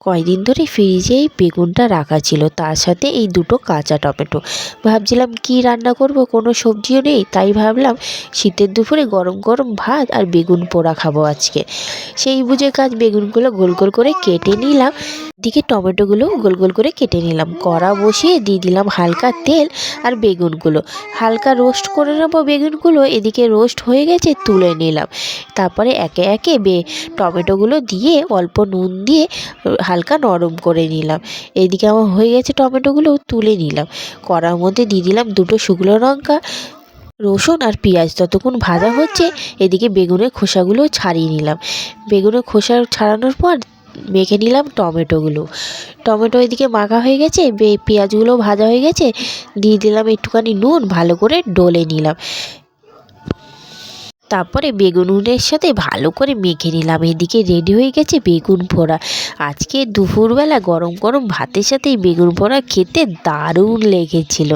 কয়দিন ধরে ফ্রিজে এই বেগুনটা রাখা ছিল, তার সাথে এই দুটো কাঁচা টমেটো। ভাবছিলাম কি রান্না করব, কোনো সবজিও নেই, তাই ভাবলাম শীতের দুপুরে গরম গরম ভাত আর বেগুন পোড়া খাবো আজকে। সেই বুঝে কাজ, বেগুনগুলো গোল গোল করে কেটে নিলাম, দিকে টমেটোগুলো গোল গোল করে কেটে নিলাম। কড়া বসিয়ে দিয়ে দিলাম হালকা তেল আর বেগুনগুলো হালকা রোস্ট করে নেবো। বেগুনগুলো এদিকে রোস্ট হয়ে গেছে, তুলে নিলাম। তারপরে একে একে টমেটোগুলো দিয়ে অল্প নুন দিয়ে হালকা নরম করে নিলাম। এদিকে আমার হয়ে গেছে, টমেটোগুলো তুলে নিলাম। কড়ার মধ্যে দিয়ে দিলাম দুটো শুকনো লঙ্কা, রসুন আর পেঁয়াজ ততক্ষণ ভাজা হচ্ছে। এদিকে বেগুনের খোসাগুলো ছাড়িয়ে নিলাম। বেগুনের খোসা ছাড়ানোর পর মেখে নিলাম টমেটো এদিকে মাখা হয়ে গেছে, পেঁয়াজগুলো ভাজা হয়ে গেছে, দিয়ে দিলাম একটুখানি নুন, ভালো করে ডলে নিলাম। তারপরে বেগুনের সাথে ভালো করে মেখে নিলাম। এদিকে রেডি হয়ে গেছে বেগুন পোড়া। আজকে দুপুরবেলা গরম গরম ভাতের সাথে এই বেগুন পোড়া খেতে দারুণ লেগেছিল।